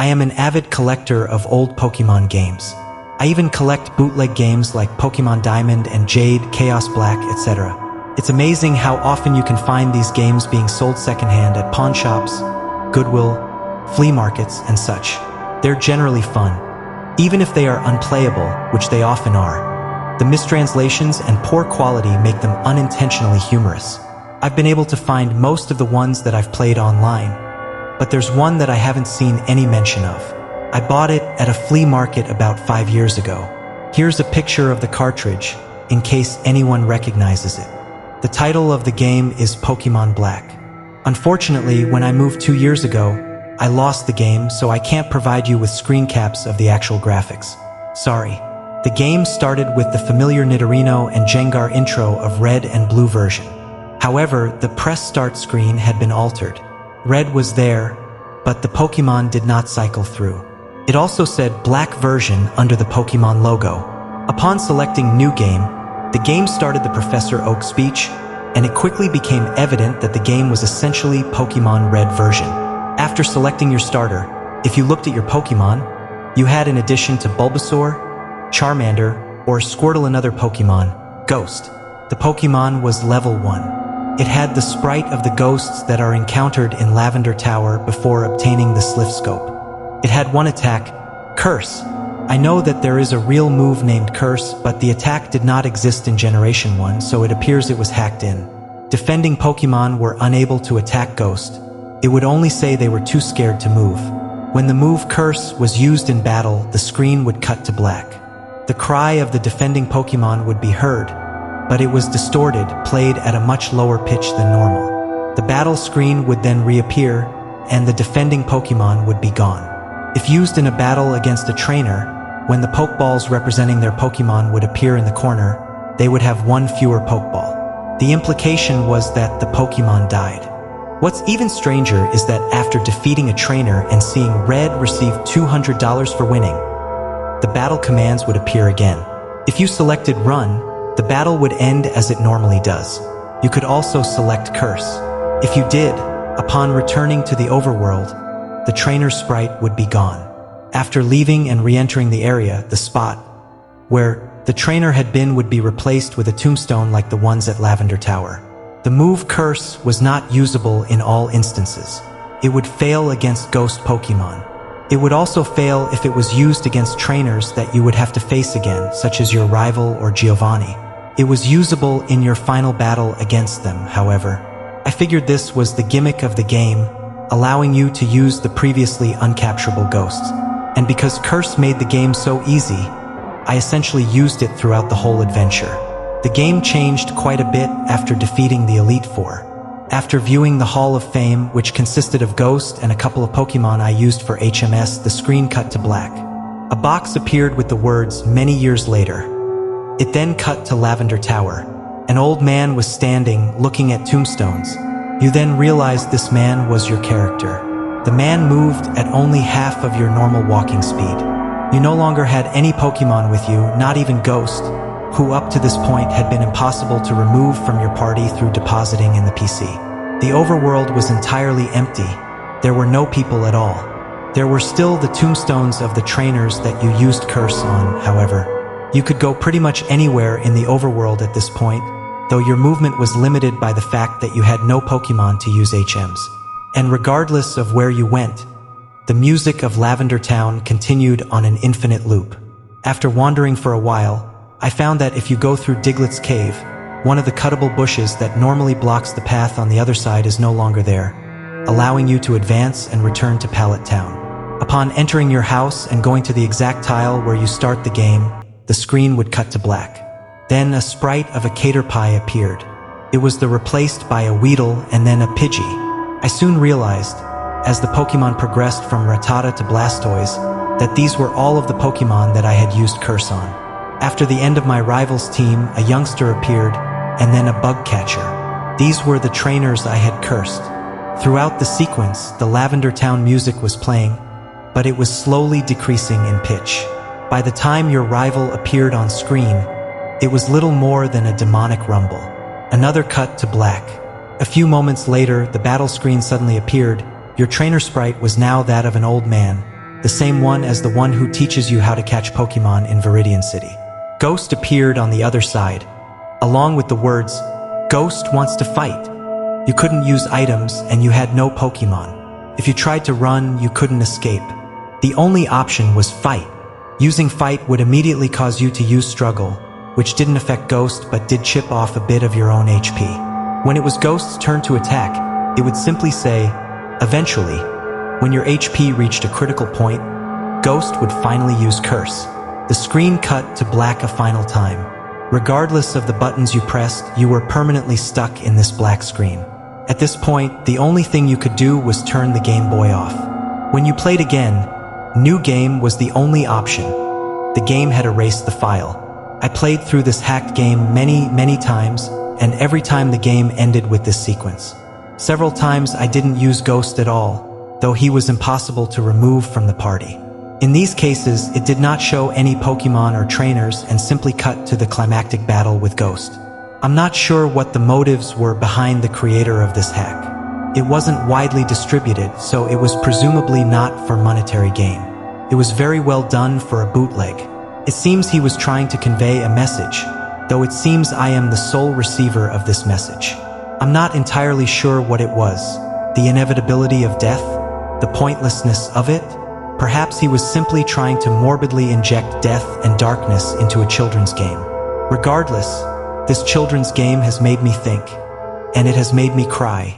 I am an avid collector of old Pokemon games. I even collect bootleg games like Pokemon Diamond and Jade, Chaos Black, etc. It's amazing how often you can find these games being sold secondhand at pawn shops, Goodwill, flea markets, and such. They're generally fun, even if they are unplayable, which they often are. The mistranslations and poor quality make them unintentionally humorous. I've been able to find most of the ones that I've played online, but there's one that I haven't seen any mention of. I bought it at a flea market about 5 years ago. Here's a picture of the cartridge, in case anyone recognizes it. The title of the game is Pokemon Black. Unfortunately, when I moved 2 years ago, I lost the game, so I can't provide you with screen caps of the actual graphics. Sorry. The game started with the familiar Nidorino and Gengar intro of Red and Blue version. However, the press start screen had been altered. Red was there, but the Pokemon did not cycle through. It also said Black version under the Pokemon logo. Upon selecting New Game, the game started the Professor Oak speech, and it quickly became evident that the game was essentially Pokemon Red version. After selecting your starter, if you looked at your Pokemon, you had in addition to Bulbasaur, Charmander, or Squirtle another Pokemon, Ghost. The Pokemon was level 1. It had the sprite of the ghosts that are encountered in Lavender Tower before obtaining the Sliff Scope. It had one attack, Curse. I know that there is a real move named Curse, but the attack did not exist in Generation 1, so it appears it was hacked in. Defending Pokemon were unable to attack Ghost. It would only say they were too scared to move. When the move Curse was used in battle, the screen would cut to black. The cry of the defending Pokemon would be heard, but it was distorted, played at a much lower pitch than normal. The battle screen would then reappear, and the defending Pokemon would be gone. If used in a battle against a trainer, when the Pokeballs representing their Pokemon would appear in the corner, they would have one fewer Pokeball. The implication was that the Pokemon died. What's even stranger is that after defeating a trainer and seeing Red receive $200 for winning, the battle commands would appear again. If you selected Run, the battle would end as it normally does. You could also select Curse. If you did, upon returning to the overworld, the trainer's sprite would be gone. After leaving and re-entering the area, the spot where the trainer had been would be replaced with a tombstone like the ones at Lavender Tower. The move Curse was not usable in all instances. It would fail against ghost Pokemon. It would also fail if it was used against trainers that you would have to face again, such as your rival or Giovanni. It was usable in your final battle against them, however. I figured this was the gimmick of the game, allowing you to use the previously uncapturable ghosts. And because Curse made the game so easy, I essentially used it throughout the whole adventure. The game changed quite a bit after defeating the Elite Four. After viewing the Hall of Fame, which consisted of Ghost and a couple of Pokemon I used for HMS, the screen cut to black. A box appeared with the words, "Many years later." It then cut to Lavender Tower. An old man was standing, looking at tombstones. You then realized this man was your character. The man moved at only half of your normal walking speed. You no longer had any Pokemon with you, not even Ghost, who up to this point had been impossible to remove from your party through depositing in the PC. The overworld was entirely empty. There were no people at all. There were still the tombstones of the trainers that you used Curse on, however. You could go pretty much anywhere in the overworld at this point, though your movement was limited by the fact that you had no Pokemon to use HMs. And regardless of where you went, the music of Lavender Town continued on an infinite loop. After wandering for a while, I found that if you go through Diglett's cave, one of the cuttable bushes that normally blocks the path on the other side is no longer there, allowing you to advance and return to Pallet Town. Upon entering your house and going to the exact tile where you start the game, the screen would cut to black. Then a sprite of a Caterpie appeared. It was replaced by a Weedle and then a Pidgey. I soon realized, as the Pokemon progressed from Rattata to Blastoise, that these were all of the Pokemon that I had used Curse on. After the end of my rival's team, a youngster appeared, and then a bug catcher. These were the trainers I had cursed. Throughout the sequence, the Lavender Town music was playing, but it was slowly decreasing in pitch. By the time your rival appeared on screen, it was little more than a demonic rumble. Another cut to black. A few moments later, the battle screen suddenly appeared. Your trainer sprite was now that of an old man, the same one as the one who teaches you how to catch Pokemon in Viridian City. Ghost appeared on the other side, along with the words, "Ghost wants to fight." You couldn't use items and you had no Pokemon. If you tried to run, you couldn't escape. The only option was fight. Using fight would immediately cause you to use struggle, which didn't affect Ghost but did chip off a bit of your own HP. When it was Ghost's turn to attack, it would simply say, "Eventually." When your HP reached a critical point, Ghost would finally use Curse. The screen cut to black a final time. Regardless of the buttons you pressed, you were permanently stuck in this black screen. At this point, the only thing you could do was turn the Game Boy off. When you played again, New Game was the only option. The game had erased the file. I played through this hacked game many times, and every time the game ended with this sequence. Several times I didn't use Ghost at all, though he was impossible to remove from the party. In these cases, it did not show any Pokemon or trainers and simply cut to the climactic battle with Ghost. I'm not sure what the motives were behind the creator of this hack. It wasn't widely distributed, so it was presumably not for monetary gain. It was very well done for a bootleg. It seems he was trying to convey a message, though it seems I am the sole receiver of this message. I'm not entirely sure what it was. The inevitability of death? The pointlessness of it? Perhaps he was simply trying to morbidly inject death and darkness into a children's game. Regardless, this children's game has made me think, and it has made me cry.